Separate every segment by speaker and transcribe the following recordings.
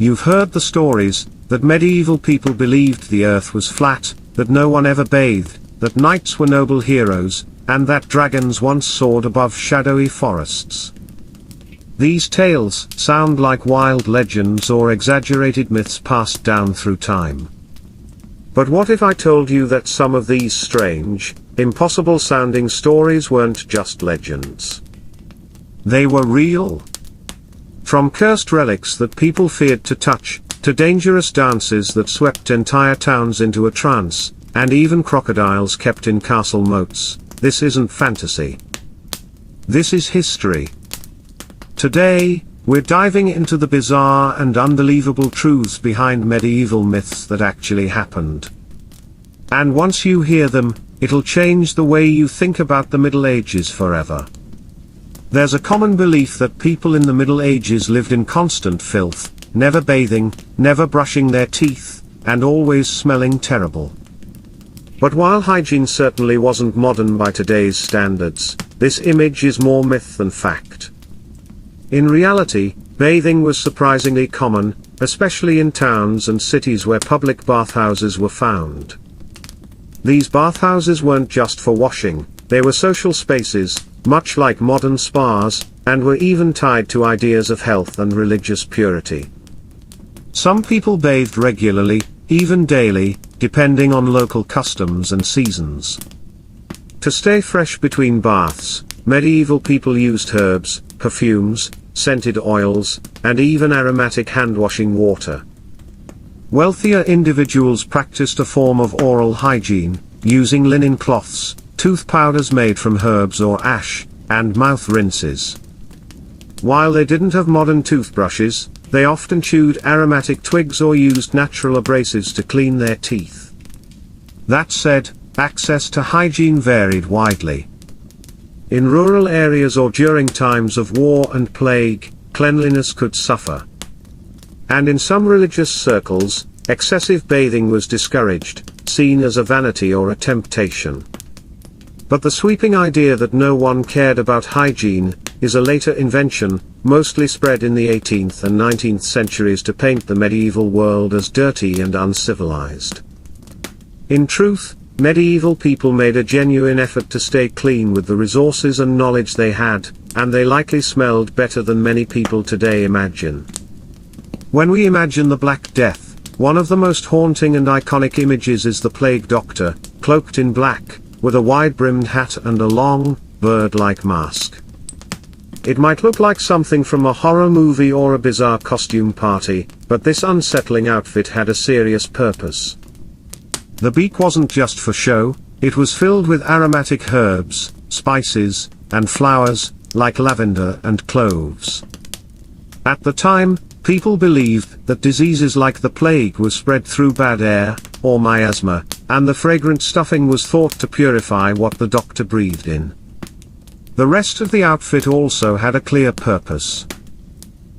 Speaker 1: You've heard the stories, that medieval people believed the earth was flat, that no one ever bathed, that knights were noble heroes, and that dragons once soared above shadowy forests. These tales sound like wild legends or exaggerated myths passed down through time. But what if I told you that some of these strange, impossible-sounding stories weren't just legends? They were real. From cursed relics that people feared to touch, to dangerous dances that swept entire towns into a trance, and even crocodiles kept in castle moats, this isn't fantasy. This is history. Today, we're diving into the bizarre and unbelievable truths behind medieval myths that actually happened. And once you hear them, it'll change the way you think about the Middle Ages forever. There's a common belief that people in the Middle Ages lived in constant filth, never bathing, never brushing their teeth, and always smelling terrible. But while hygiene certainly wasn't modern by today's standards, this image is more myth than fact. In reality, bathing was surprisingly common, especially in towns and cities where public bathhouses were found. These bathhouses weren't just for washing, they were social spaces, much like modern spas, and were even tied to ideas of health and religious purity. Some people bathed regularly, even daily, depending on local customs and seasons. To stay fresh between baths, medieval people used herbs, perfumes, scented oils, and even aromatic hand-washing water. Wealthier individuals practiced a form of oral hygiene, using linen cloths, tooth powders made from herbs or ash, and mouth rinses. While they didn't have modern toothbrushes, they often chewed aromatic twigs or used natural abrasives to clean their teeth. That said, access to hygiene varied widely. In rural areas or during times of war and plague, cleanliness could suffer. And in some religious circles, excessive bathing was discouraged, seen as a vanity or a temptation. But the sweeping idea that no one cared about hygiene is a later invention, mostly spread in the 18th and 19th centuries to paint the medieval world as dirty and uncivilized. In truth, medieval people made a genuine effort to stay clean with the resources and knowledge they had, and they likely smelled better than many people today imagine. When we imagine the Black Death, one of the most haunting and iconic images is the plague doctor, cloaked in black, with a wide-brimmed hat and a long, bird-like mask. It might look like something from a horror movie or a bizarre costume party, but this unsettling outfit had a serious purpose. The beak wasn't just for show, it was filled with aromatic herbs, spices, and flowers, like lavender and cloves. At the time, people believed that diseases like the plague were spread through bad air, or miasma, and the fragrant stuffing was thought to purify what the doctor breathed in. The rest of the outfit also had a clear purpose.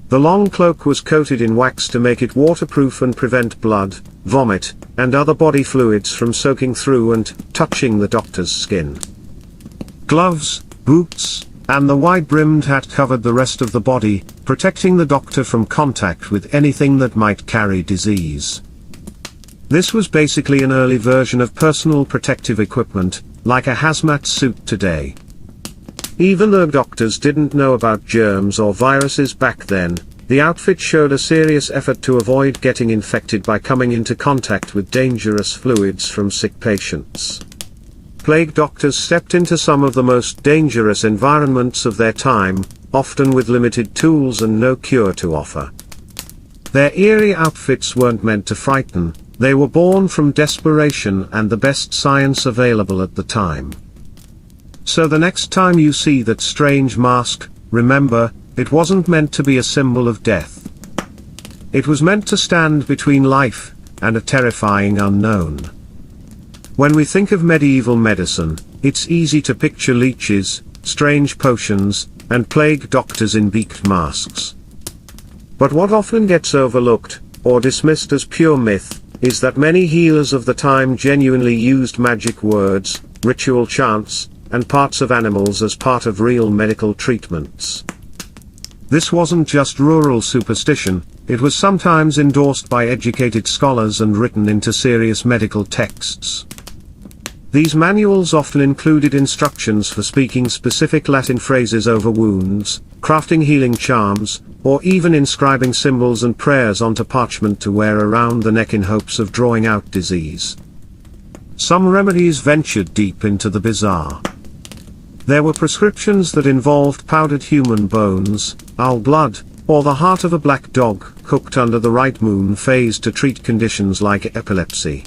Speaker 1: The long cloak was coated in wax to make it waterproof and prevent blood, vomit, and other body fluids from soaking through and touching the doctor's skin. Gloves, boots, and the wide-brimmed hat covered the rest of the body, protecting the doctor from contact with anything that might carry disease. This was basically an early version of personal protective equipment, like a hazmat suit today. Even though doctors didn't know about germs or viruses back then, the outfit showed a serious effort to avoid getting infected by coming into contact with dangerous fluids from sick patients. Plague doctors stepped into some of the most dangerous environments of their time, often with limited tools and no cure to offer. Their eerie outfits weren't meant to frighten, they were born from desperation and the best science available at the time. So the next time you see that strange mask, remember, it wasn't meant to be a symbol of death. It was meant to stand between life and a terrifying unknown. When we think of medieval medicine, it's easy to picture leeches, strange potions, and plague doctors in beaked masks. But what often gets overlooked, or dismissed as pure myth, is that many healers of the time genuinely used magic words, ritual chants, and parts of animals as part of real medical treatments. This wasn't just rural superstition, it was sometimes endorsed by educated scholars and written into serious medical texts. These manuals often included instructions for speaking specific Latin phrases over wounds, crafting healing charms, or even inscribing symbols and prayers onto parchment to wear around the neck in hopes of drawing out disease. Some remedies ventured deep into the bizarre. There were prescriptions that involved powdered human bones, owl blood, or the heart of a black dog, cooked under the right moon phase to treat conditions like epilepsy.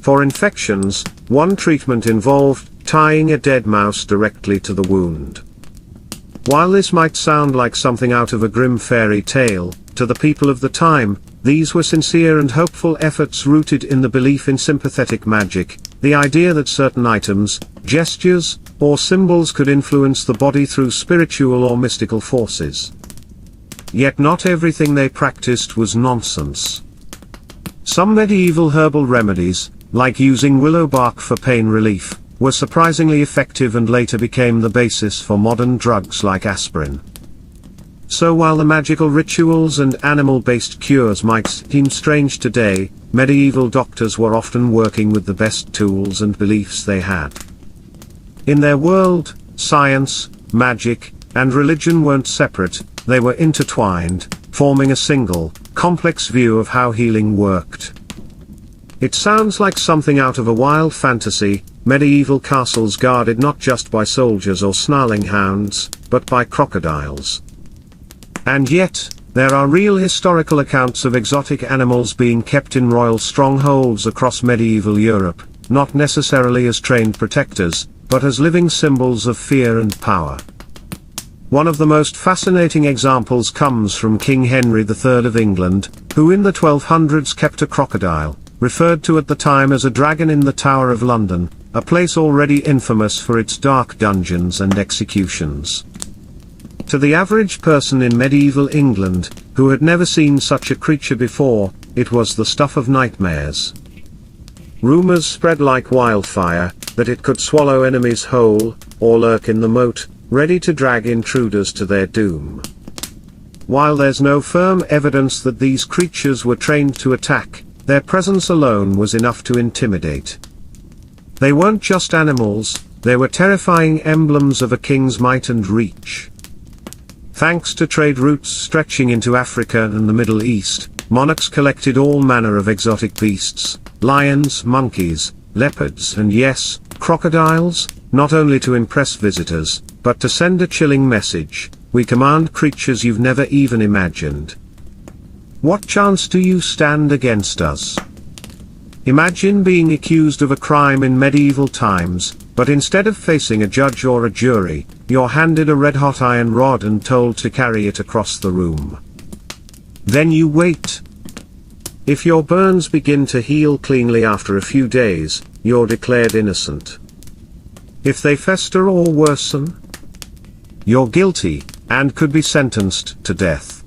Speaker 1: For infections, one treatment involved tying a dead mouse directly to the wound. While this might sound like something out of a grim fairy tale, to the people of the time, these were sincere and hopeful efforts rooted in the belief in sympathetic magic, the idea that certain items, gestures, or symbols could influence the body through spiritual or mystical forces. Yet not everything they practiced was nonsense. Some medieval herbal remedies, like using willow bark for pain relief, were surprisingly effective and later became the basis for modern drugs like aspirin. So while the magical rituals and animal-based cures might seem strange today, medieval doctors were often working with the best tools and beliefs they had. In their world, science, magic, and religion weren't separate, they were intertwined, forming a single, complex view of how healing worked. It sounds like something out of a wild fantasy, medieval castles guarded not just by soldiers or snarling hounds, but by crocodiles. And yet, there are real historical accounts of exotic animals being kept in royal strongholds across medieval Europe, not necessarily as trained protectors, but as living symbols of fear and power. One of the most fascinating examples comes from King Henry III of England, who in the 1200s kept a crocodile, referred to at the time as a dragon in the Tower of London, a place already infamous for its dark dungeons and executions. To the average person in medieval England, who had never seen such a creature before, it was the stuff of nightmares. Rumors spread like wildfire, that it could swallow enemies whole, or lurk in the moat, ready to drag intruders to their doom. While there's no firm evidence that these creatures were trained to attack, their presence alone was enough to intimidate. They weren't just animals, they were terrifying emblems of a king's might and reach. Thanks to trade routes stretching into Africa and the Middle East, monarchs collected all manner of exotic beasts, lions, monkeys, leopards and yes, crocodiles, not only to impress visitors, but to send a chilling message: we command creatures you've never even imagined. What chance do you stand against us? Imagine being accused of a crime in medieval times, but instead of facing a judge or a jury, you're handed a red-hot iron rod and told to carry it across the room. Then you wait. If your burns begin to heal cleanly after a few days, you're declared innocent. If they fester or worsen, you're guilty, and could be sentenced to death.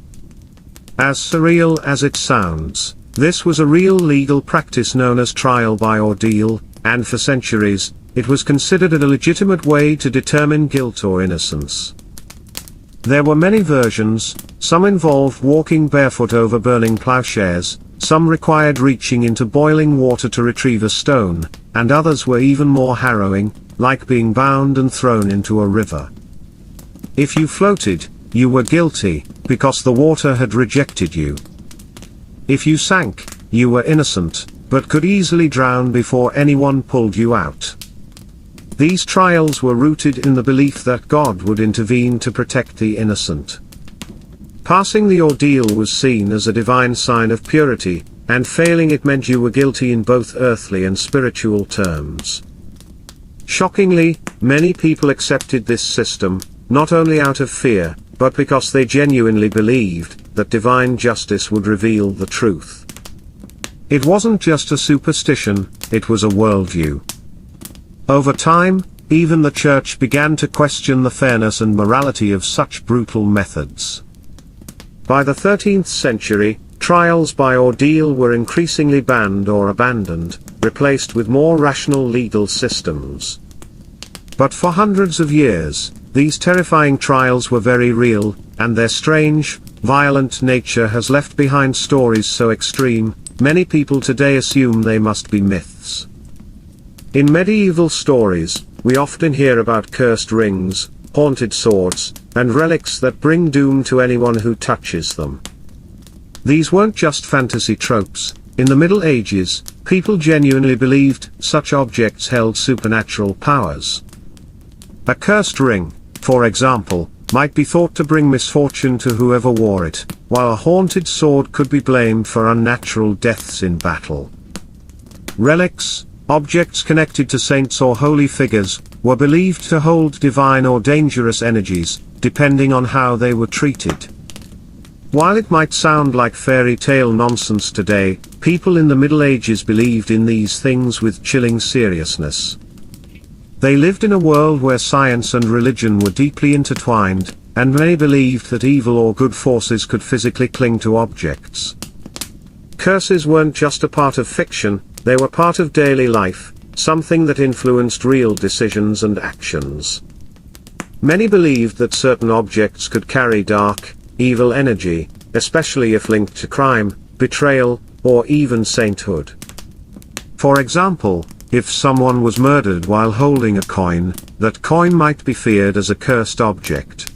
Speaker 1: As surreal as it sounds, this was a real legal practice known as trial by ordeal, and for centuries, it was considered a legitimate way to determine guilt or innocence. There were many versions, some involved walking barefoot over burning plowshares, some required reaching into boiling water to retrieve a stone, and others were even more harrowing, like being bound and thrown into a river. If you floated, you were guilty, because the water had rejected you. If you sank, you were innocent, but could easily drown before anyone pulled you out. These trials were rooted in the belief that God would intervene to protect the innocent. Passing the ordeal was seen as a divine sign of purity, and failing it meant you were guilty in both earthly and spiritual terms. Shockingly, many people accepted this system, not only out of fear, but because they genuinely believed that divine justice would reveal the truth. It wasn't just a superstition, it was a worldview. Over time, even the church began to question the fairness and morality of such brutal methods. By the 13th century, trials by ordeal were increasingly banned or abandoned, replaced with more rational legal systems. But for hundreds of years, these terrifying trials were very real, and their strange, violent nature has left behind stories so extreme, many people today assume they must be myths. In medieval stories, we often hear about cursed rings, haunted swords, and relics that bring doom to anyone who touches them. These weren't just fantasy tropes. In the Middle Ages, people genuinely believed such objects held supernatural powers. A cursed ring, for example, might be thought to bring misfortune to whoever wore it, while a haunted sword could be blamed for unnatural deaths in battle. Relics, objects connected to saints or holy figures, were believed to hold divine or dangerous energies, depending on how they were treated. While it might sound like fairy tale nonsense today, people in the Middle Ages believed in these things with chilling seriousness. They lived in a world where science and religion were deeply intertwined, and many believed that evil or good forces could physically cling to objects. Curses weren't just a part of fiction, they were part of daily life, something that influenced real decisions and actions. Many believed that certain objects could carry dark, evil energy, especially if linked to crime, betrayal, or even sainthood. For example, if someone was murdered while holding a coin, that coin might be feared as a cursed object.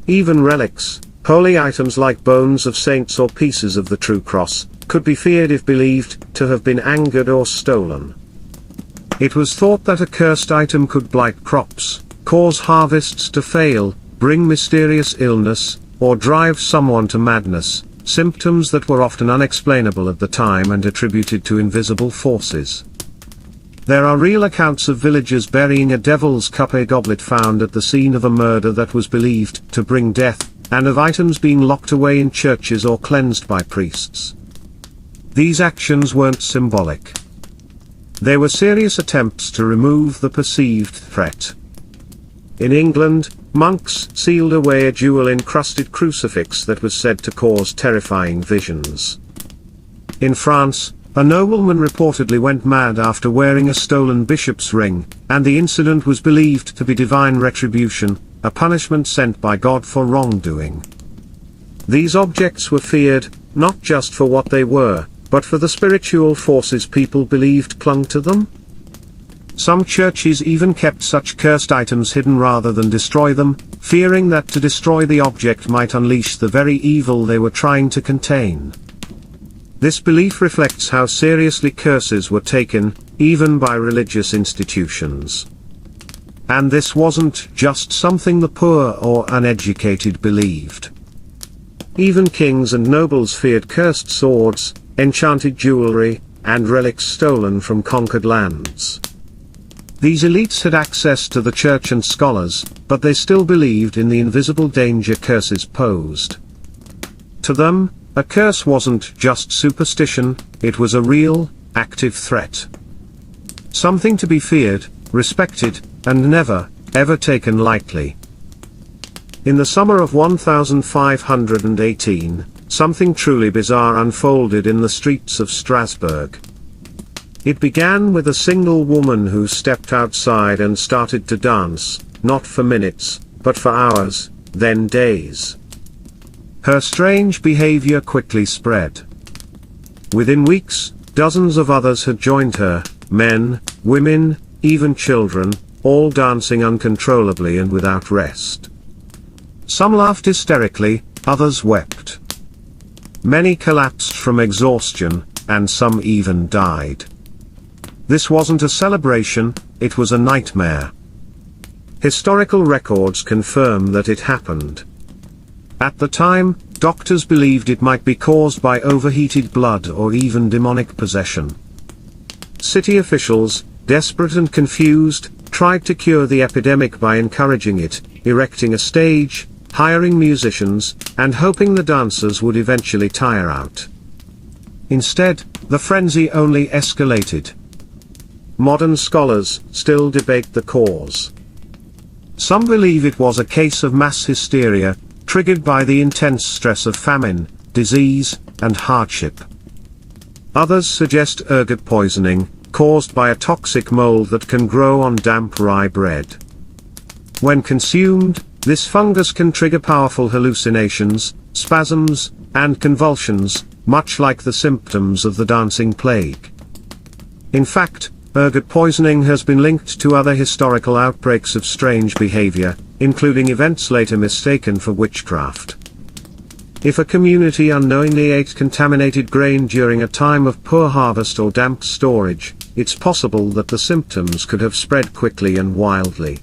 Speaker 1: Even relics, holy items like bones of saints or pieces of the true cross, could be feared if believed to have been angered or stolen. It was thought that a cursed item could blight crops, cause harvests to fail, bring mysterious illness, or drive someone to madness, symptoms that were often unexplainable at the time and attributed to invisible forces. There are real accounts of villagers burying a devil's cup, a goblet found at the scene of a murder that was believed to bring death, and of items being locked away in churches or cleansed by priests. These actions weren't symbolic. They were serious attempts to remove the perceived threat. In England, monks sealed away a jewel-encrusted crucifix that was said to cause terrifying visions. In France, a nobleman reportedly went mad after wearing a stolen bishop's ring, and the incident was believed to be divine retribution, a punishment sent by God for wrongdoing. These objects were feared, not just for what they were, but for the spiritual forces people believed clung to them. Some churches even kept such cursed items hidden rather than destroy them, fearing that to destroy the object might unleash the very evil they were trying to contain. This belief reflects how seriously curses were taken, even by religious institutions. And this wasn't just something the poor or uneducated believed. Even kings and nobles feared cursed swords, enchanted jewelry, and relics stolen from conquered lands. These elites had access to the church and scholars, but they still believed in the invisible danger curses posed. To them, a curse wasn't just superstition, it was a real, active threat. Something to be feared, respected, and never, ever taken lightly. In the summer of 1518, something truly bizarre unfolded in the streets of Strasbourg. It began with a single woman who stepped outside and started to dance, not for minutes, but for hours, then days. Her strange behavior quickly spread. Within weeks, dozens of others had joined her, men, women, even children, all dancing uncontrollably and without rest. Some laughed hysterically, others wept. Many collapsed from exhaustion, and some even died. This wasn't a celebration, it was a nightmare. Historical records confirm that it happened. At the time, doctors believed it might be caused by overheated blood or even demonic possession. City officials, desperate and confused, tried to cure the epidemic by encouraging it, erecting a stage, hiring musicians, and hoping the dancers would eventually tire out. Instead, the frenzy only escalated. Modern scholars still debate the cause. Some believe it was a case of mass hysteria, triggered by the intense stress of famine, disease, and hardship. Others suggest ergot poisoning, caused by a toxic mold that can grow on damp rye bread. When consumed, this fungus can trigger powerful hallucinations, spasms, and convulsions, much like the symptoms of the dancing plague. In fact, ergot poisoning has been linked to other historical outbreaks of strange behavior, including events later mistaken for witchcraft. If a community unknowingly ate contaminated grain during a time of poor harvest or damp storage, it's possible that the symptoms could have spread quickly and wildly.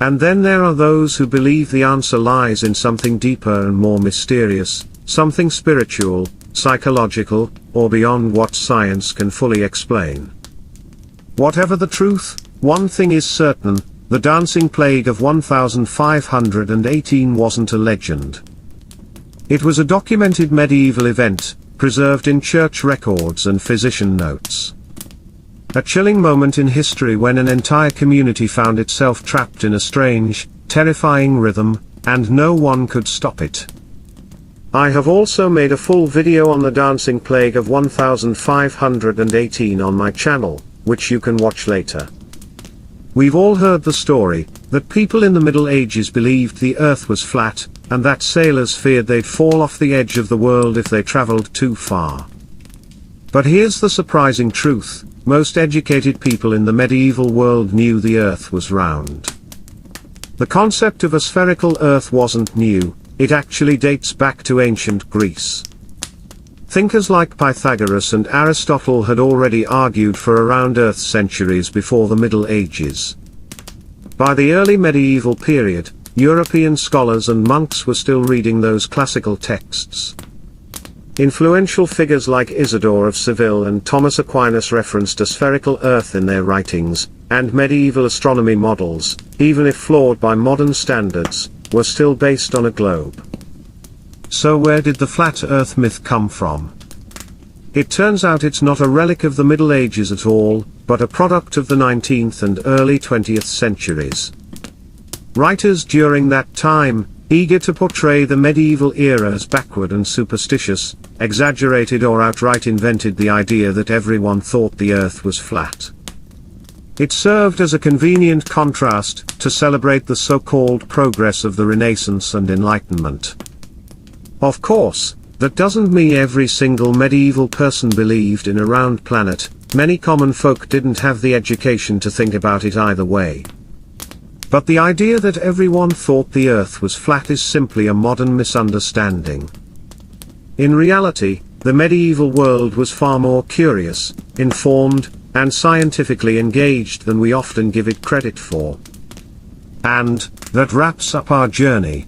Speaker 1: And then there are those who believe the answer lies in something deeper and more mysterious, something spiritual, psychological, or beyond what science can fully explain. Whatever the truth, one thing is certain: the dancing plague of 1518 wasn't a legend. It was a documented medieval event, preserved in church records and physician notes. A chilling moment in history when an entire community found itself trapped in a strange, terrifying rhythm, and no one could stop it. I have also made a full video on the dancing plague of 1518 on my channel, which you can watch later. We've all heard the story, that people in the Middle Ages believed the earth was flat, and that sailors feared they'd fall off the edge of the world if they traveled too far. But here's the surprising truth: most educated people in the medieval world knew the earth was round. The concept of a spherical earth wasn't new, it actually dates back to ancient Greece. Thinkers like Pythagoras and Aristotle had already argued for a round earth centuries before the Middle Ages. By the early medieval period, European scholars and monks were still reading those classical texts. Influential figures like Isidore of Seville and Thomas Aquinas referenced a spherical earth in their writings, and medieval astronomy models, even if flawed by modern standards, were still based on a globe. So where did the flat earth myth come from? It turns out it's not a relic of the Middle Ages at all, but a product of the 19th and early 20th centuries. Writers during that time, eager to portray the medieval era as backward and superstitious, exaggerated or outright invented the idea that everyone thought the earth was flat. It served as a convenient contrast to celebrate the so-called progress of the Renaissance and Enlightenment. Of course, that doesn't mean every single medieval person believed in a round planet. Many common folk didn't have the education to think about it either way. But the idea that everyone thought the earth was flat is simply a modern misunderstanding. In reality, the medieval world was far more curious, informed, and scientifically engaged than we often give it credit for. And that wraps up our journey.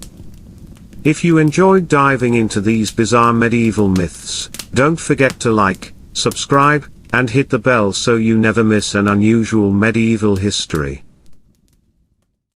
Speaker 1: If you enjoyed diving into these bizarre medieval myths, don't forget to like, subscribe, and hit the bell so you never miss an unusual medieval history.